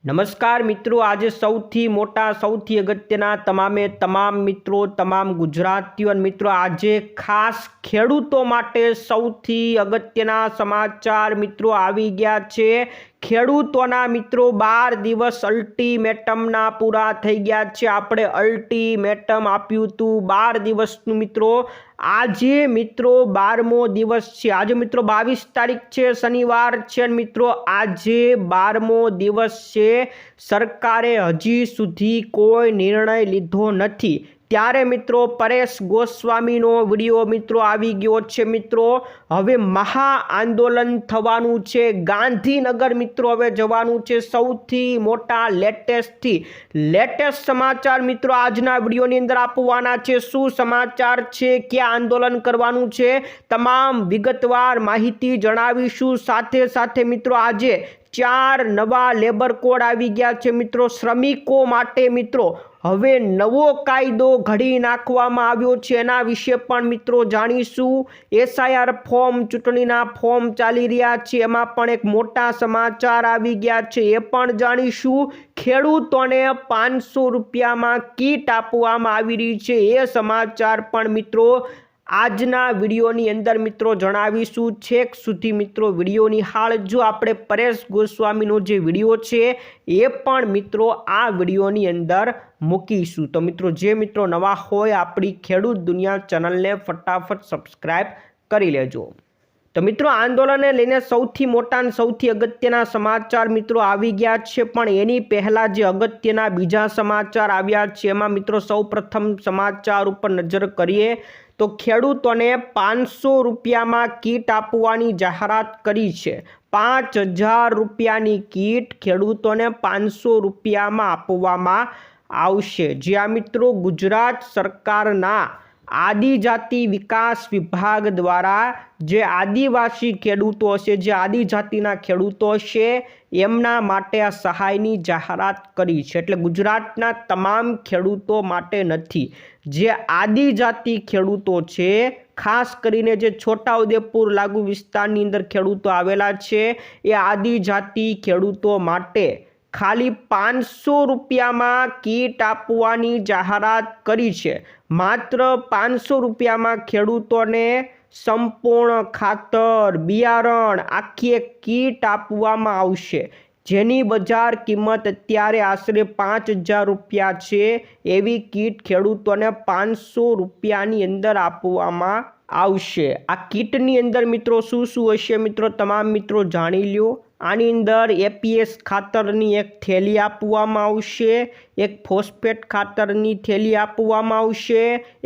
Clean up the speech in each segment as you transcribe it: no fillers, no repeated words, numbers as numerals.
નમસ્કાર મિત્રો, આજે સૌથી મોટા સૌથી અગત્યના તમામ મિત્રો તમામ ગુજરાતીઓ અને મિત્રો આજે ખાસ ખેડૂતો માટે સૌથી અગત્યના સમાચાર મિત્રો આવી ગયા છે। ખેડૂતોના મિત્રો 12 દિવસ અલ્ટિમેટમના પૂરા થઈ ગયા છે। આપણે અલ્ટિમેટમ આપ્યું હતું 12 દિવસનું મિત્રો। આજે મિત્રો 12મો દિવસ છે। આજે મિત્રો 22 તારીખ છે, શનિવાર છે મિત્રો। આજે 12મો દિવસ છે। સરકારે હજી સુધી કોઈ નિર્ણય લીધો નથી, ત્યારે મિત્રો પરેશ ગોસ્વામીનો વિડીયો મિત્રો આવી ગયો છે। મિત્રો હવે મહા આંદોલન થવાનું છે, ગાંધીનગર મિત્રો હવે જવાનું છે। સૌથી મોટા લેટેસ્ટ સમાચાર મિત્રો આજના વિડીયોની અંદર આપવાના છે। શું સમાચાર છે, ક્યાં આંદોલન કરવાનું છે, તમામ વિગતવાર માહિતી જણાવીશું। સાથે મિત્રો આજે 4 નવા લેબર કોડ આવી ગયા છે મિત્રો। શ્રમિકો માટે મિત્રો હવે નવો કાયદો ઘડી નાખવામાં આવ્યો છે, એના વિશે પણ મિત્રો જાણીશું। SIR ફોર્મ, ચૂંટણીના ફોર્મ ચાલી રહ્યા છે, એમાં પણ એક મોટા સમાચાર આવી ગયા છે, એ પણ જાણીશું। ખેડૂતોને 500 રૂપિયામાં કીટ આપવામાં આવી રહી છે, એ સમાચાર પણ મિત્રો આજના વિડીયોની અંદર મિત્રો જણાવીશું। છેક સુધી મિત્રો વિડીયો નિહાળજો। આપણે પરેશ ગોસ્વામીનો જે વિડીયો છે એ પણ મિત્રો આ વિડીયોની અંદર મૂકીશું। તો મિત્રો જે મિત્રો નવા હોય આપણી ખેડૂત દુનિયા ચેનલને ફટાફટ સબસ્ક્રાઈબ કરી લેજો। તો મિત્રો આંદોલનને લઈને સૌથી મોટા અને સૌથી અગત્યના સમાચાર મિત્રો આવી ગયા છે, પણ એની પહેલાં જે અગત્યના બીજા સમાચાર આવ્યા છે એમાં મિત્રો સૌપ્રથમ સમાચાર ઉપર નજર કરીએ તો ખેડૂતોને 500 રૂપિયામાં કીટ આપવાની જાહેરાત કરી છે। 5000 રૂપિયાની કીટ ખેડૂતોને 500 રૂપિયામાં આપવામાં આવશે। જ્યાં મિત્રો ગુજરાત સરકારના આદિજાતિ વિકાસ વિભાગ દ્વારા જે આદિવાસી ખેડૂતો છે, જે આદિજાતિના ખેડૂતો છે, એમના માટે આ સહાયની જાહેરાત કરી છે। એટલે ગુજરાતના તમામ ખેડૂતો માટે નથી, જે આદિજાતિ ખેડૂતો છે, ખાસ કરીને જે છોટાઉદેપુર લાગુ વિસ્તારની અંદર ખેડૂતો આવેલા છે, એ આદિજાતિ ખેડૂતો માટે ખાલી 500 રૂપિયામાં કીટ આપવાની જાહેરાત કરી છે। માત્ર 500 રૂપિયામાં ખેડૂતોને સંપૂર્ણ ખાતર, બિયારણ, આખી એક કીટ આપવામાં આવશે, જેની બજાર કિંમત અત્યારે આશરે 5000 રૂપિયા છે। એવી કીટ ખેડૂતોને 500 રૂપિયાની અંદર આપવામાં આવશે। આ કીટની અંદર મિત્રો શું હશે મિત્રો તમામ મિત્રો જાણી લ્યો। આની અંદર APS ખાતરની એક થેલી આપવામાં આવશે, એક ફોસ્ફેટ ખાતરની થેલી આપવામાં આવશે,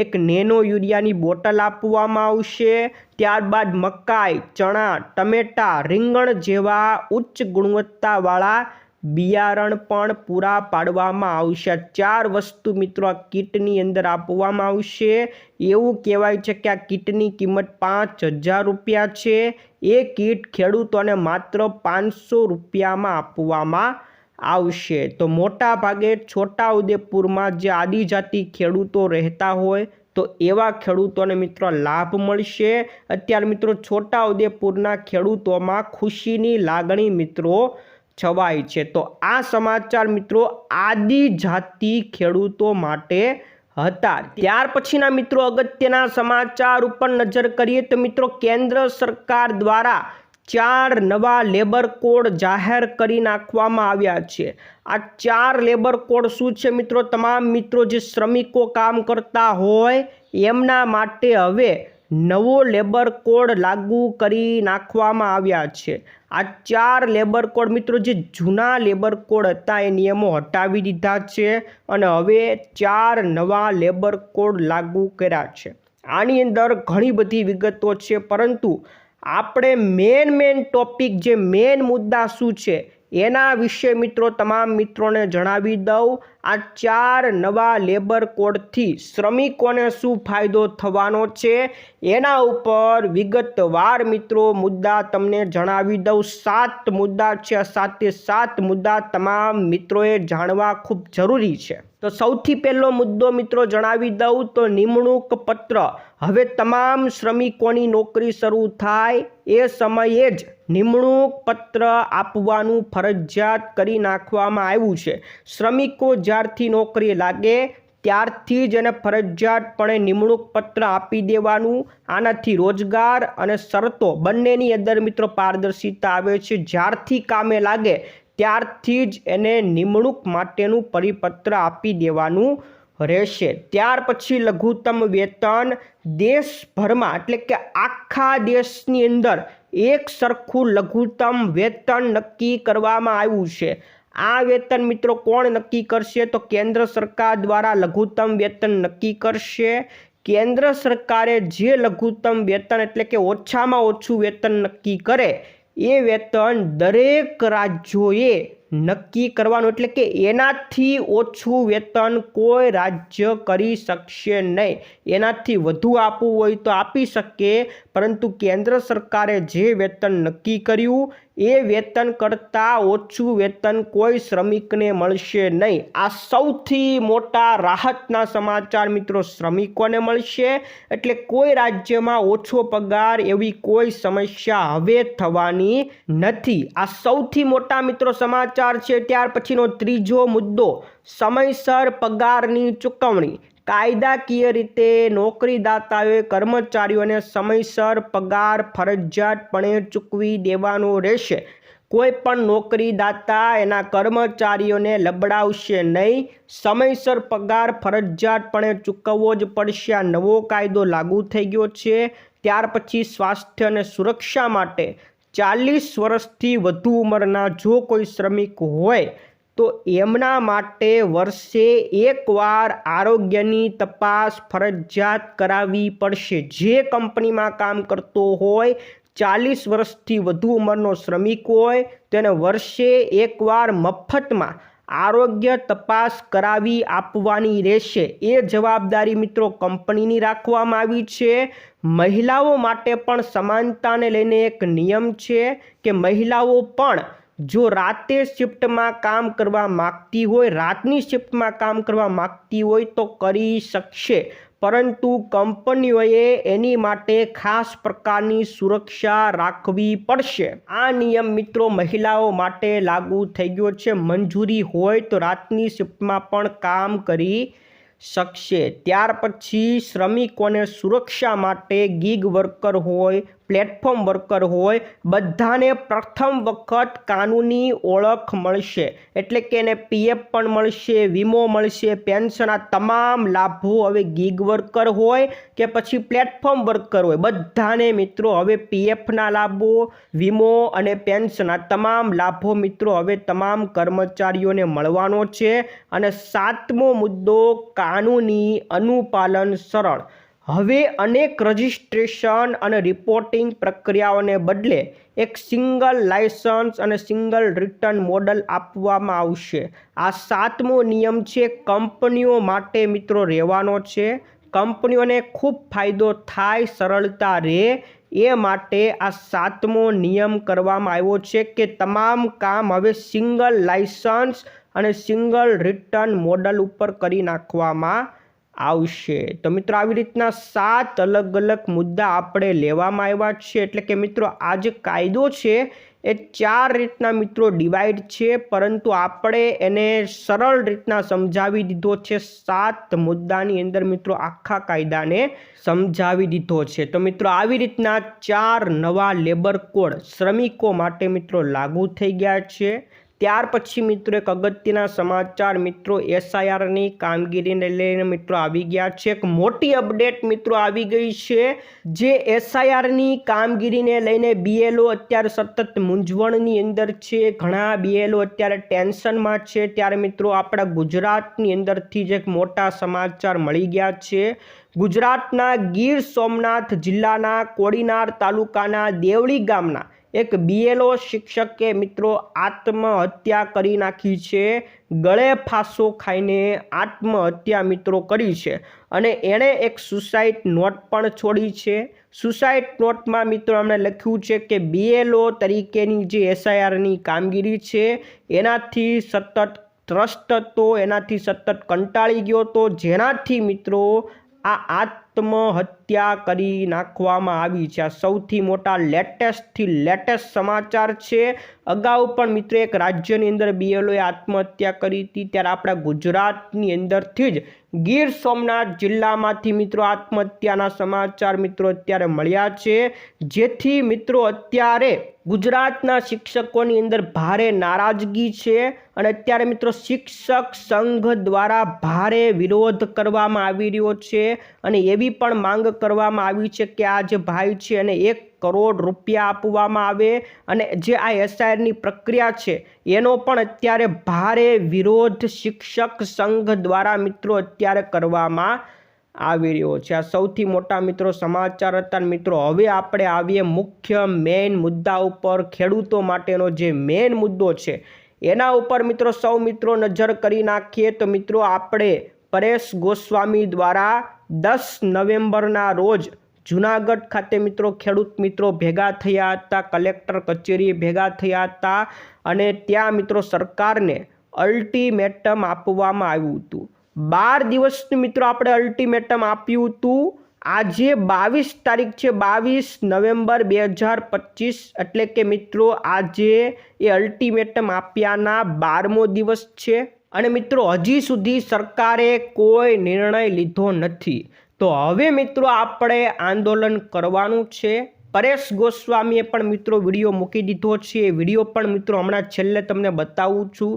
એક નેનો યુરિયાની બોટલ આપવામાં આવશે, ત્યારબાદ મકાઈ, ચણા, ટમેટા, રીંગણ જેવા ઉચ્ચ ગુણવત્તાવાળા બિયારણ પણ પૂરા પાડવામાં આવશે। 4 વસ્તુ મિત્રો આ કીટની અંદર આપવામાં આવશે। એવું કહેવાય છે કે આ કીટની કિંમત 5000 રૂપિયા છે। એ કીટ ખેડૂતોને માત્ર 500 રૂપિયામાં આપવામાં આવશે। તો મોટા ભાગે છોટાઉદેપુરમાં જે આદિજાતિ ખેડૂતો રહેતા હોય તો એવા ખેડૂતોને મિત્રો લાભ મળશે। અત્યારે મિત્રો છોટાઉદેપુરના ખેડૂતોમાં ખુશીની લાગણી મિત્રો છવાય છે। તો આ સમાચાર મિત્રો આદિજાતિ ખેડૂતો માટે હતા। ત્યાર પછીના મિત્રો અગત્યના સમાચાર ઉપર નજર કરીએ તો મિત્રો કેન્દ્ર સરકાર દ્વારા 4 નવા લેબર કોડ જાહેર કરી નાખવામાં આવ્યા છે। આ 4 લેબર કોડ શું છે મિત્રો? તમામ મિત્રો જે શ્રમિકો કામ કરતા હોય એમના માટે હવે નવો લેબર કોડ લાગુ કરી નાખવામાં આવ્યા છે। આ 4 લેબર કોડ મિત્રો જે જૂના લેબર કોડ હતા એ નિયમો હટાવી દીધા છે અને હવે 4 નવા લેબર કોડ લાગુ કર્યા છે। આની અંદર ઘણી બધી વિગતો છે, પરંતુ આપણે મેન ટોપિક જે મેન મુદ્દા શું છે એના વિશે મિત્રો તમામ મિત્રોને જણાવી દઉં। આ 4 નવા લેબર કોડથી શ્રમિકોને શું ફાયદો થવાનો છે એના ઉપર વિગતવાર મિત્રો મુદ્દા તમને જણાવી દઉં। 7 મુદ્દા છે, 7 મુદ્દા તમામ મિત્રોએ જાણવા ખૂબ જરૂરી છે। તો સૌથી પહેલો મુદ્દો મિત્રો જણાવી દઉં તો નિમણૂક પત્ર હવે તમામ શ્રમિકોની નોકરી શરૂ થાય એ સમયે જ નિમણૂક પત્ર આપવાનું ફરજિયાત કરી નાખવામાં આવ્યું છે। શ્રમિકો જ્યારથી નોકરી લાગે ત્યારથી જ એને ફરજિયાતપણે નિમણૂક પત્ર આપી દેવાનું। આનાથી રોજગાર અને શરતો બંનેની અંદર મિત્રો પારદર્શિતા આવે છે। જ્યારથી કામે લાગે ત્યારથી જ એને નિમણૂક માટેનું પરિપત્ર આપી દેવાનું રહેશે। ત્યાર પછી લઘુત્તમ વેતન દેશભરમાં એટલે કે આખા દેશની અંદર એક સરખું લઘુત્તમ વેતન નક્કી કરવામાં આવ્યું છે। આ વેતન મિત્રો કોણ નક્કી કરશે તો કેન્દ્ર સરકાર દ્વારા લઘુત્તમ વેતન નક્કી કરશે। કેન્દ્ર સરકારે જે લઘુત્તમ વેતન એટલે કે ઓછામાં ઓછું વેતન નક્કી કરે એ વેતન દરેક રાજ્યોએ નક્કી કરવાનું એટલે કે એનાથી ઓછું વેતન કોઈ રાજ્ય કરી શકશે નહીં। એનાથી વધુ આપવું હોય તો આપી શકે, પરંતુ કેન્દ્ર સરકારે જે વેતન નક્કી કર્યું એ વેતન કરતાં ઓછું વેતન કોઈ શ્રમિકને મળશે નહીં। આ સૌથી મોટા રાહતના સમાચાર મિત્રો શ્રમિકોને મળશે। એટલે કોઈ રાજ્યમાં ઓછો પગાર એવી કોઈ સમસ્યા હવે થવાની નથી। આ સૌથી મોટા મિત્રો સમાચાર છે। ત્યાર પછીનો ત્રીજો મુદ્દો સમયસર પગારની ચૂકવણી। કાયદાકીય રીતે નોકરીદાતાઓએ કર્મચારીઓને સમયસર પગાર ફરજિયાતપણે ચૂકવી દેવાનો રહેશે। કોઈ પણ નોકરીદાતા એના કર્મચારીઓને લબડાવશે નહીં। સમયસર પગાર ફરજિયાતપણે ચૂકવવો જ પડશે। આ નવો કાયદો લાગુ થઈ ગયો છે। ત્યાર પછી સ્વાસ્થ્ય અને સુરક્ષા માટે 40 વર્ષથી વધુ ઉંમરના જો કોઈ શ્રમિક હોય તો એમના માટે વર્ષે એકવાર આરોગ્યની તપાસ ફરજિયાત કરાવવી પડશે। જે કંપનીમાં કામ કરતો હોય 40 વર્ષથી વધુ ઉંમરનો શ્રમિક હોય તેને વર્ષે એકવાર મફતમાં આરોગ્ય તપાસ કરાવી આપવાની રહેશે। એ જવાબદારી મિત્રો કંપનીની રાખવામાં આવી છે। મહિલાઓ માટે પણ સમાનતાને લઈને એક નિયમ છે કે મહિલાઓ પણ જો રાતે શિફ્ટમાં કામ કરવા માગતી હોય, રાતની શિફ્ટમાં કામ કરવા માગતી હોય તો કરી શકશે, પરંતુ કંપનીઓએ એની માટે ખાસ પ્રકારની સુરક્ષા રાખવી પડશે। આ નિયમ મિત્રો મહિલાઓ માટે લાગુ થઈ ગયો છે। મંજૂરી હોય તો રાતની શિફ્ટમાં પણ કામ કરી શકશે। ત્યાર પછી શ્રમિકોને સુરક્ષા માટે ગીગ વર્કર હોય, પ્લેટફોર્મ વર્કર હોય, બધાને પ્રથમ વખત કાનૂની ઓળખ મળશે। એટલે કે એને પીએફ પણ મળશે, વીમો મળશે, પેન્શન, આ તમામ લાભો હવે ગીગ વર્કર હોય કે પછી પ્લેટફોર્મ વર્કર હોય બધાને મિત્રો હવે પીએફના લાભો, વીમો અને પેન્શન, આ તમામ લાભો મિત્રો હવે તમામ કર્મચારીઓને મળવાનો છે। અને 7મો મુદ્દો કાનૂની અનુપાલન સરળ। હવે અનેક રજિસ્ટ્રેશન અને રિપોર્ટિંગ પ્રક્રિયાઓને બદલે એક સિંગલ લાયસન્સ અને સિંગલ રિટર્ન મોડલ આપવામાં આવશે। આ 7મો નિયમ છે કંપનીઓ માટે મિત્રો રહેવાનો છે। કંપનીઓને ખૂબ ફાયદો થાય, સરળતા રહે એ માટે આ 7મો નિયમ કરવામાં આવ્યો છે કે તમામ કામ હવે સિંગલ લાયસન્સ અને સિંગલ રિટર્ન મોડલ ઉપર કરી નાખવામાં આવશે। તો મિત્રો આવી રીતના 7 અલગ અલગ મુદ્દા આપણે લેવામાં આવ્યા છે। એટલે કે મિત્રો આ જે કાયદો છે એ 4 રીતના મિત્રો ડિવાઈડ છે, પરંતુ આપણે એને સરળ રીતના સમજાવી દીધો છે। 7 મુદ્દાની અંદર મિત્રો આખા કાયદાને સમજાવી દીધો છે। તો મિત્રો આવી રીતના 4 નવા લેબર કોડ શ્રમિકો માટે મિત્રો લાગુ થઈ ગયા છે। ત્યાર પછી મિત્રો એક અગત્યના સમાચાર મિત્રો એસઆઈઆરની કામગીરીને લઈને મિત્રો આવી ગયા છે। એક મોટી અપડેટ મિત્રો આવી ગઈ છે। જે એસઆઈઆરની કામગીરીને લઈને બીએલઓ અત્યારે સતત મૂંઝવણની અંદર છે। ઘણા બીએલઓ અત્યારે ટેન્શનમાં છે। ત્યારે મિત્રો આપણા ગુજરાતની અંદરથી જ એક મોટા સમાચાર મળી ગયા છે। ગુજરાતના ગીર સોમનાથ જિલ્લાના કોડીનાર તાલુકાના દેવળી ગામના એક બીએલઓ શિક્ષકે મિત્રો આત્મહત્યા કરી નાખી છે। ગળે ફાંસો ખાઈને આત્મહત્યા મિત્રો કરી છે અને એણે એક સુસાઇડ નોટ પણ છોડી છે। સુસાઇડ નોટમાં મિત્રો એમણે લખ્યું છે કે બીએલઓ તરીકેની જે એસઆઈઆરની કામગીરી છે એનાથી સતત ટ્રસ્ટ હતો એનાથી સતત કંટાળી ગયો હતો, જેનાથી મિત્રો આ આત્મહત્યા કરી નાખવામાં આવી છે। આ સૌથી મોટા લેટેસ્ટ સમાચાર છે। અગાઉ પણ મિત્રો એક રાજ્યની અંદર બીએલઓએ આત્મહત્યા કરી હતી, ત્યારે આપણા ગુજરાતની અંદરથી જ ગીર સોમનાથ જિલ્લામાંથી મિત્રો આત્મહત્યાના સમાચાર મિત્રો અત્યારે મળ્યા છે, જેથી મિત્રો અત્યારે ગુજરાતના શિક્ષકોની અંદર ભારે નારાજગી છે અને અત્યારે મિત્રો શિક્ષક સંઘ દ્વારા ભારે વિરોધ કરવામાં આવી રહ્યો છે અને એવી પણ માંગ કરવામાં આવી છે કે આ જે ભાઈ છે એને 1 કરોડ રૂપિયા આપવામાં આવે અને જે આ એસઆઈઆરની પ્રક્રિયા છે એનો પણ અત્યારે ભારે વિરોધ શિક્ષક સંઘ દ્વારા મિત્રો અત્યારે કરવામાં આવી રહ્યો છે। આ સૌથી મોટા મિત્રો સમાચાર હતા। મિત્રો હવે આપણે આવીએ મુખ્ય મેઇન મુદ્દા ઉપર। ખેડૂતો માટેનો જે મેઇન મુદ્દો છે એના ઉપર મિત્રો સૌ મિત્રો નજર કરી નાખીએ તો મિત્રો આપણે પરેશ ગોસ્વામી દ્વારા 10 નવેમ્બરના રોજ જૂનાગઢ ખાતે મિત્રો ખેડૂત મિત્રો ભેગા થયા હતા, કલેક્ટર કચેરીએ ભેગા થયા હતા અને ત્યાં મિત્રો સરકારને અલ્ટિમેટમ આપવામાં આવ્યું હતું। 12 દિવસનું મિત્રો આપણે અલ્ટિમેટમ આપ્યું હતું। આજે 22 તારીખ છે, 22 નવેમ્બર 2025, એટલે કે મિત્રો આજે એ અલ્ટિમેટમ આપ્યાના 12મો દિવસ છે અને મિત્રો હજી સુધી સરકારે કોઈ નિર્ણય લીધો નથી। તો હવે મિત્રો આપણે આંદોલન કરવાનું છે। પરેશ ગોસ્વામીએ પણ મિત્રો વિડીયો મૂકી દીધો છે, એ વિડીયો પણ મિત્રો હમણાં છેલ્લે તમને બતાવું છું।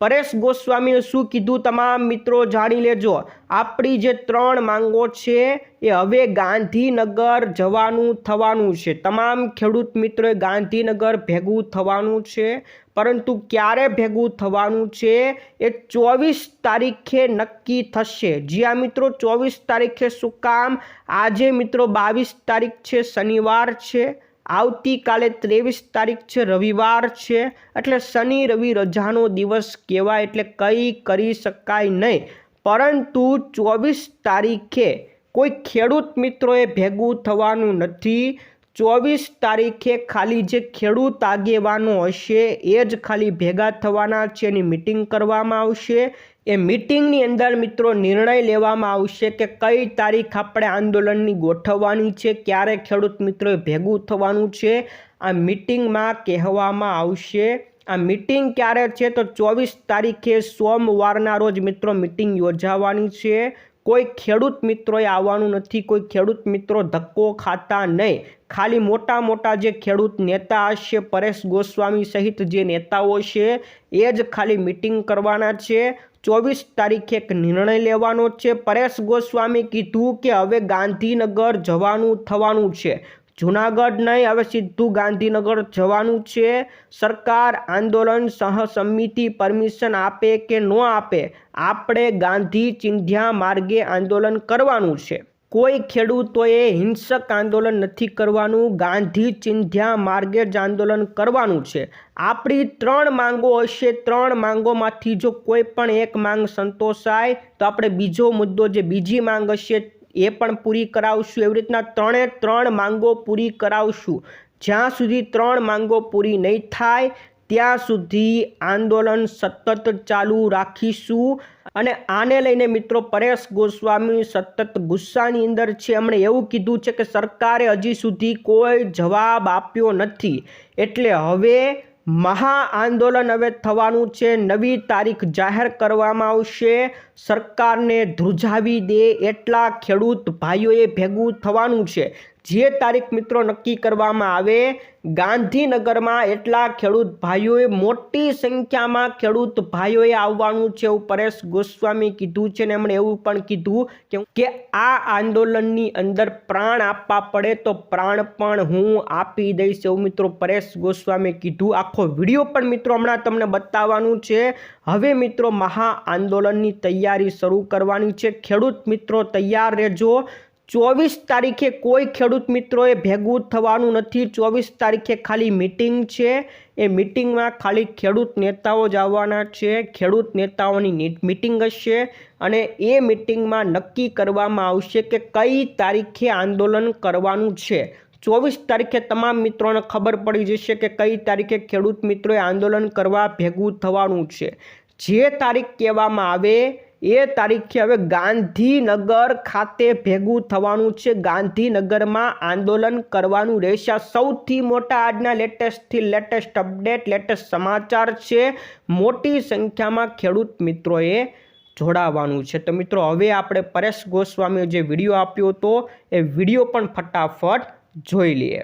પરેશ ગોસ્વામીએ શું કીધું તમામ મિત્રો જાણી લેજો। આપણી જે 3 માંગો છે એ હવે ગાંધીનગર જવાનું થવાનું છે। તમામ ખેડૂત મિત્રોએ ગાંધીનગર ભેગું થવાનું છે, પરંતુ ક્યારે ભેગું થવાનું છે એ 24 તારીખે નક્કી થશે। જ્યાં મિત્રો 24 તારીખે શું કામ? આજે મિત્રો 22 તારીખ છે, શનિવાર છે, આવતીકાલે 23 તારીખ છે, રવિવાર છે, એટલે શનિ રવિ રજાનો દિવસ કહેવાય, એટલે કંઈ કરી શકાય નહીં। પરંતુ 24 તારીખે કોઈ ખેડૂત મિત્રોએ ભેગું થવાનું નથી। 24 તારીખે ખાલી જે ખેડૂત આગેવાનો હશે એ જ ખાલી ભેગા થવાના છે, એની મિટિંગ કરવામાં આવશે। એ મિટિંગની અંદર મિત્રો નિર્ણય લેવામાં આવશે કે કઈ તારીખ આપણે આંદોલનની ગોઠવવાની છે, ક્યારે ખેડૂત મિત્રોએ ભેગું થવાનું છે, આ મિટિંગમાં કહેવામાં આવશે। આ મિટિંગ ક્યારે છે તો 24 તારીખે સોમવારના રોજ મિત્રો મિટિંગ યોજાવાની છે। કોઈ ખેડૂત મિત્રોએ આવવાનું નથી, કોઈ ખેડૂત મિત્રો ધક્કો ખાતા નહીં। ખાલી મોટા મોટા જે ખેડૂત નેતા હશે, પરેશ ગોસ્વામી સહિત જે નેતાઓ છે એ જ ખાલી મિટિંગ કરવાના છે। 24 તારીખે એક નિર્ણય લેવાનો છે। પરેશ ગોસ્વામી કીધું કે હવે ગાંધીનગર જવાનું થવાનું છે, જૂનાગઢ નહીં, હવે સીધું ગાંધીનગર જવાનું છે। સરકાર આંદોલન સહસમિતિ પરમિશન આપે કે ન આપે, આપણે ગાંધી ચિંધ્યા માર્ગે આંદોલન કરવાનું છે। કોઈ ખેડૂતોએ હિંસક આંદોલન નથી કરવાનું, ગાંધી ચિંધ્યા માર્ગે જ આંદોલન કરવાનું છે। આપણી 3 માંગો હશે, 3 માંગોમાંથી જો કોઈ પણ એક માંગ સંતોષાય તો આપણે બીજો મુદ્દો જે બીજી માંગ હશે એ પણ પૂરી કરાવશું। એવી રીતના 3 માંગો પૂરી કરાવશું। જ્યાં સુધી 3 માંગો પૂરી નહીં થાય ત્યાં સુધી આંદોલન સતત ચાલુ રાખીશું। અને આને લઈને મિત્રો પરેશ ગોસ્વામી સતત ગુસ્સાની અંદર છે। એમણે એવું કીધું છે કે સરકારે હજી સુધી કોઈ જવાબ આપ્યો નથી, એટલે હવે મહા આંદોલન હવે થવાનું છે। નવી તારીખ જાહેર કરવામાં આવશે। સરકારને ધ્રુજાવી દે એટલા ખેડૂત ભાઈઓએ ભેગું થવાનું છે। જે તારીખ મિત્રો નક્કી કરવામાં આવે, ગાંધીનગરમાં એટલા ખેડૂત ભાઈઓએ મોટી સંખ્યામાં ખેડૂત ભાઈઓએ આવવાનું છે એવું પરેશ ગોસ્વામી કીધું છે। ને એમણે એવું પણ કીધું કે આ આંદોલનની અંદર પ્રાણ આપવા પડે તો પ્રાણ પણ હું આપી દઈશ એવું મિત્રો પરેશ ગોસ્વામીએ કીધું। આખો વિડીયો પણ મિત્રો હમણાં તમને બતાવવાનું છે। હવે મિત્રો મહા આંદોલનની તૈયારી શરૂ કરવાની છે। ખેડૂત મિત્રો તૈયાર રહેજો। 24 તારીખે કોઈ ખેડૂત મિત્રોએ ભેગું થવાનું નથી। 24 તારીખે ખાલી મિટિંગ છે। એ મિટિંગમાં ખાલી ખેડૂત નેતાઓ જ આવવાના છે। ખેડૂત નેતાઓની મિટિંગ હશે અને એ મિટિંગમાં નક્કી કરવામાં આવશે કે કઈ તારીખે આંદોલન કરવાનું છે। 24 તારીખે તમામ મિત્રોને ખબર પડી જશે કે કઈ તારીખે ખેડૂત મિત્રોએ આંદોલન કરવા ભેગું થવાનું છે। જે તારીખ કહેવામાં આવે એ તારીખે હવે ગાંધીનગર ખાતે ભેગું થવાનું છે. ગાંધીનગરમાં આંદોલન કરવાનું રહેશે. સૌથી મોટા આજના લેટેસ્ટથી લેટેસ્ટ અપડેટ, લેટેસ્ટ સમાચાર છે. મોટી સંખ્યામાં ખેડૂત મિત્રોએ જોડાવાનું છે. તો મિત્રો હવે આપણે પરેશ ગોસ્વામીએ જે વિડીયો આપ્યો હતો એ વિડીયો પણ ફટાફટ જોઈ લઈએ.